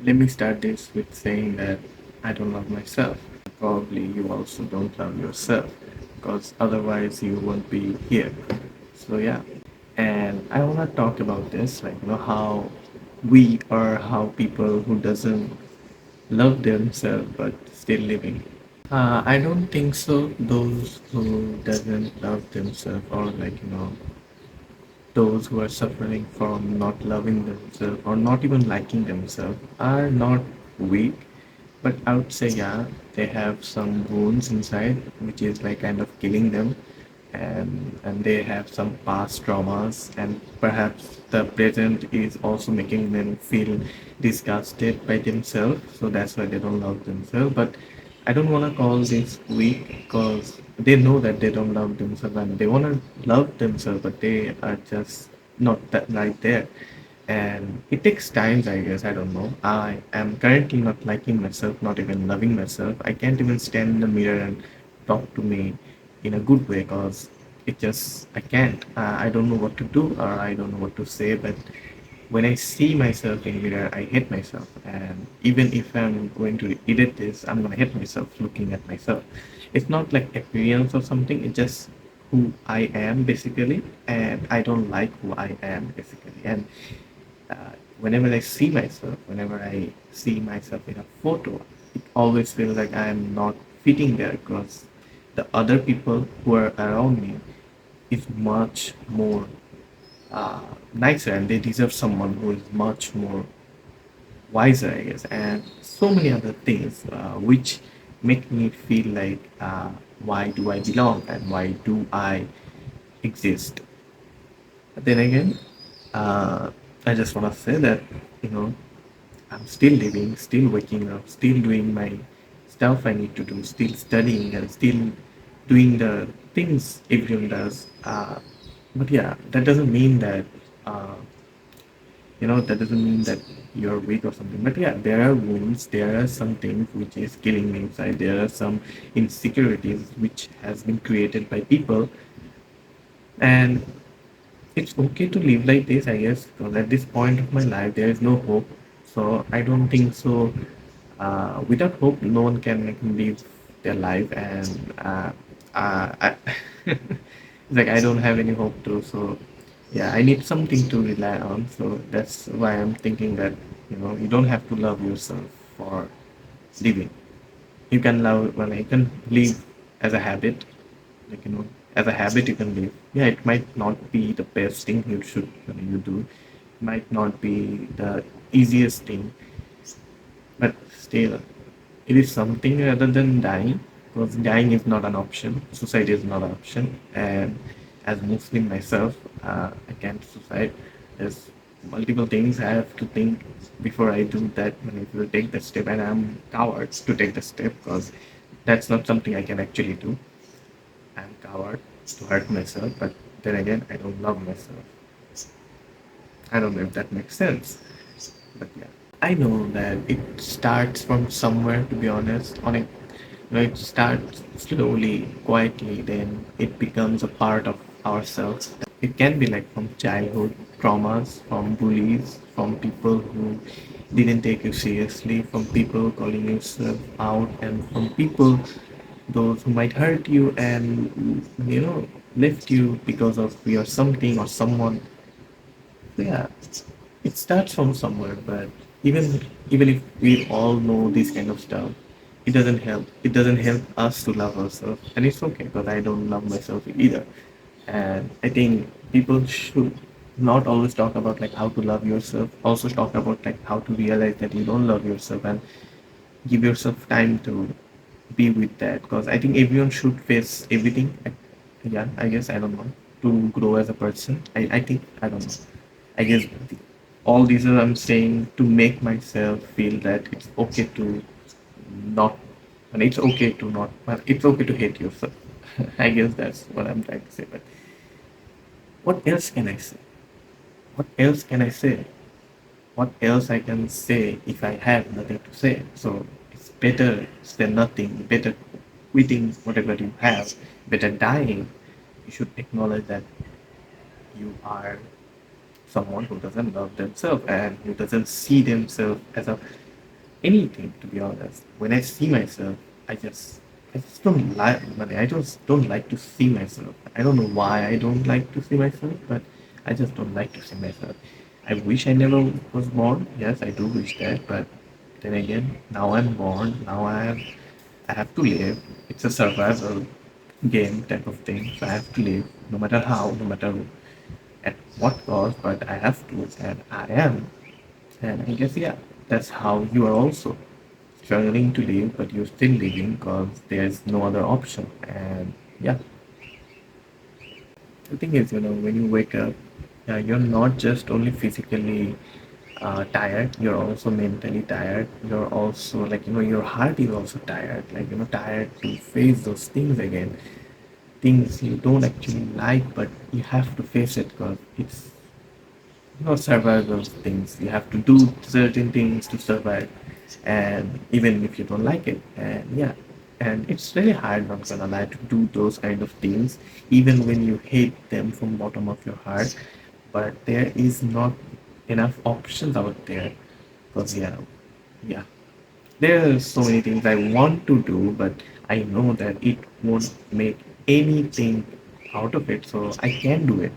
Let me start this with saying that I don't love myself. Probably you also don't love yourself because otherwise you won't be here. So yeah, and I want to talk about this, like how we or how people who doesn't love themselves but still living. I don't think so. Those who doesn't love themselves or those who are suffering from not loving themselves or not even liking themselves are not weak, but I would say, yeah, they have some wounds inside, which is like kind of killing them, and they have some past traumas, and perhaps the present is also making them feel disgusted by themselves. So that's why they don't love themselves. But I don't want to call this weak because they know that they don't love themselves and they want to love themselves, but they are just not that right there. And it takes time, I guess. I don't know. I am currently not liking myself, not even loving myself. I can't even stand in the mirror and talk to me in a good way because it just I can't. I don't know what to do or I don't know what to say. But when I see myself in mirror, I hate myself. And even if I'm going to edit this, I'm gonna hate myself looking at myself. It's not like appearance or something. It's just who I am basically, and I don't like who I am basically. And whenever I see myself, whenever I see myself in a photo, it always feels like I am not fitting there because the other people who are around me is much more nicer and they deserve someone who is much more wiser, I guess, and so many other things which make me feel like why do I belong and why do I exist? But then again, I just want to say that you know I'm still living, still waking up, still doing my stuff I need to do, still studying and still doing the things everyone does. But yeah, that doesn't mean that uh, that doesn't mean that you're weak or something. But yeah, there are wounds, there are some things which is killing me inside. There are some insecurities which has been created by people, and it's okay to live like this, I guess, because at this point of my life, there is no hope. So I don't think so. Without hope, no one can live their life, and it's like I don't have any hope too. So yeah, I need something to rely on. So that's why I'm thinking that you don't have to love yourself for living. You can love, well, you can live as a habit, like as a habit you can live. Yeah, it might not be the best thing you do, it might not be the easiest thing, but still it is something rather than dying, because dying is not an option, suicide is not an option. And as Muslim myself, I can't suicide. There's multiple things I have to think before I do that, when I will take the step, and I'm coward to take the step because that's not something I can actually do. I'm coward to hurt myself, but then again, I don't love myself. I don't know if that makes sense, but yeah. I know that it starts from somewhere, to be honest. It starts slowly, quietly, then it becomes a part of ourselves. It can be like from childhood traumas, from bullies, from people who didn't take you seriously, from people calling yourself out, and from people those who might hurt you and left you because of your something or someone. So yeah, it starts from somewhere, but even if we all know this kind of stuff, it doesn't help. It doesn't help us to love ourselves, and it's okay because I don't love myself either. And I think people should not always talk about like how to love yourself. Also talk about like how to realize that you don't love yourself and give yourself time to be with that. Because I think everyone should face everything. Yeah, I guess I don't know, to grow as a person. I think I don't know. I guess all these are I'm saying to make myself feel that it's okay to not, and it's okay to not, well, it's okay to hate yourself. I guess that's what I'm trying to say. But what else can I say? What else can I say? What else I can say if I have nothing to say? So it's better than nothing, better quitting whatever you have, better dying. You should acknowledge that you are someone who doesn't love themselves and who doesn't see themselves as a anything, to be honest. When I see myself, I just don't like, I just don't like to see myself. I don't know why I don't like to see myself, but I just don't like to see myself. I wish I never was born. Yes, I do wish that, but then again, now I'm born. I have to live. It's a survival game type of thing. So I have to live, no matter how, no matter at what cost. But I have to, and I am. And I guess, yeah, that's how you are also struggling to live, but you're still living because there's no other option. And yeah, the thing is, when you wake up, you're not just only physically tired, you're also mentally tired. You're also, like, your heart is also tired, like, tired to face those things again. Things you don't actually like, but you have to face it because it's survival things. You have to do certain things to survive, and even if you don't like it, and yeah, and it's really hard, not gonna lie, to do those kind of things, even when you hate them from bottom of your heart. But there is not enough options out there, because yeah, there are so many things I want to do, but I know that it won't make anything out of it. So I can do it.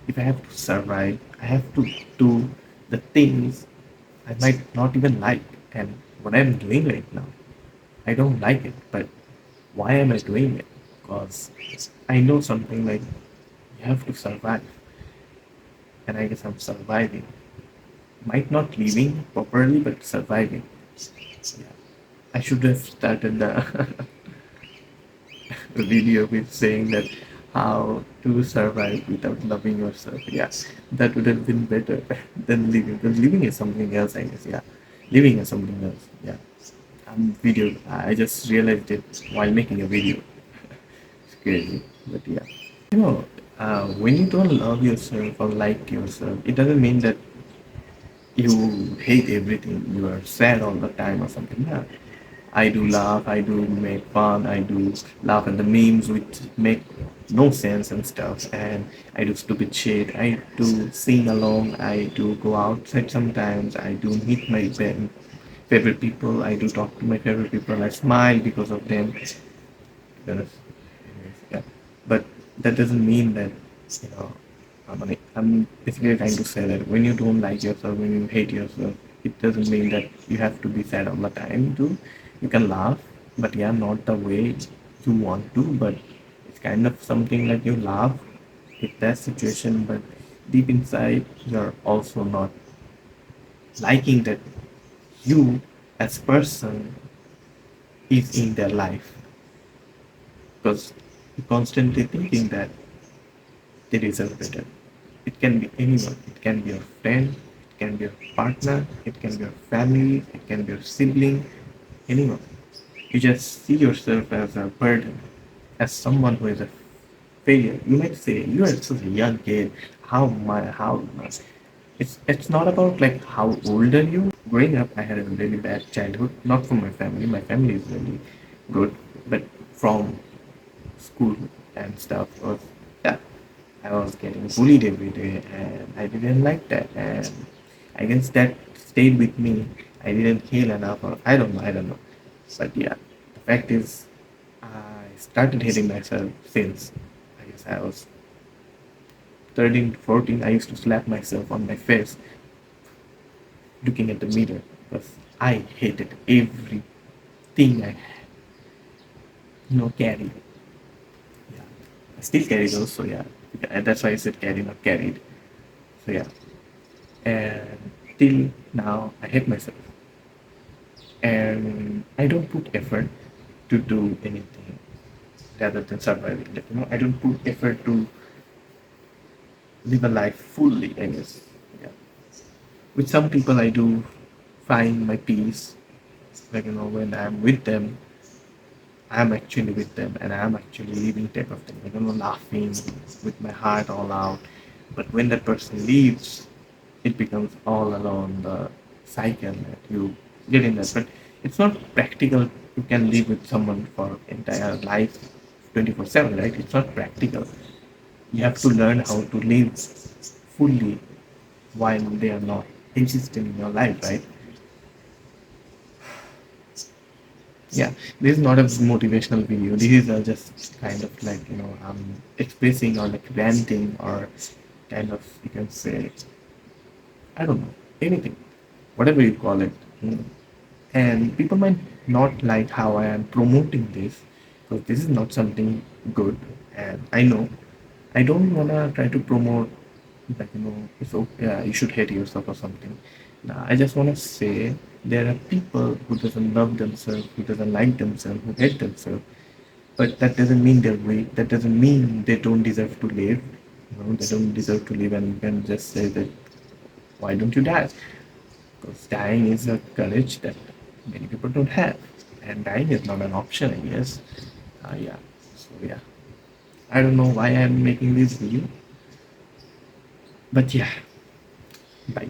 If I have to survive, I have to do the things I might not even like. And what I'm doing right now, I don't like it. But why am I doing it? Because I know something like you have to survive. And I guess I'm surviving. Might not living properly, but surviving. Yeah. I should have started the video with saying that how to survive without loving yourself. Yeah, that would have been better than living. Because living is something else, I guess. Yeah, living is something else. Yeah, video. I just realized it while making a video. It's crazy, but yeah. When you don't love yourself or like yourself, it doesn't mean that you hate everything, you are sad all the time or something. Yeah, I do laugh, I do make fun, I do laugh at the memes which make no sense and stuff, and I do stupid shit, I do sing along, I do go outside sometimes, I do meet my favorite people, I do talk to my favorite people, I smile because of them. Anyways, yeah. But that doesn't mean that, you know, I'm basically trying to say that when you don't like yourself, when you hate yourself, it doesn't mean that you have to be sad all the time too. You can laugh, but yeah, not the way you want to, but it's kind of something like you laugh with that situation, but deep inside, you're also not liking that you as person is in their life because you're constantly thinking that they deserve better. It can be anyone. It can be your friend, it can be your partner, it can be your family, it can be your sibling, anyone. You just see yourself as a burden, as someone who is a failure. You might say, you are such a young kid. How much? It's not about like how old are you. Growing up, I had a really bad childhood. Not from my family. My family is really good, but from school and stuff was, yeah, I was getting bullied every day and I didn't like that, and I guess that stayed with me. I didn't heal enough, or I don't know. But yeah, the fact is I started hating myself since I guess I was 13 to 14. I used to slap myself on my face looking at the mirror because I hated everything I carried. Yeah. I still carry those, so yeah. That's why I said carry, not carried. So yeah. And till now, I hate myself. And I don't put effort to do anything rather than surviving. Like, I don't put effort to live a life fully, I guess. Yeah. With some people, I do find my peace. Like, when I'm with them, I'm actually with them and I'm actually living type of thing. Like, laughing with my heart all out. But when that person leaves, it becomes all alone the cycle that you get in that. But it's not practical. You can live with someone for entire life 24/7, right? It's not practical. You have to learn how to live fully while they are not existing in your life, right? Yeah, this is not a motivational video. This is just kind of like, I'm expressing or like ranting or kind of, you can say, I don't know, anything, whatever you call it. And people might not like how I am promoting this, because this is not something good. And I know I don't wanna try to promote like, it's okay, yeah, you should hate yourself or something. Now, I just wanna say there are people who doesn't love themselves, who doesn't like themselves, who hate themselves. But that doesn't mean they're weak. That doesn't mean they don't deserve to live. They don't deserve to live, and you can just say that, why don't you die? Because dying is a courage that many people don't have, and dying is not an option, I guess. Yeah. So yeah, I don't know why I'm making this video, but yeah, bye.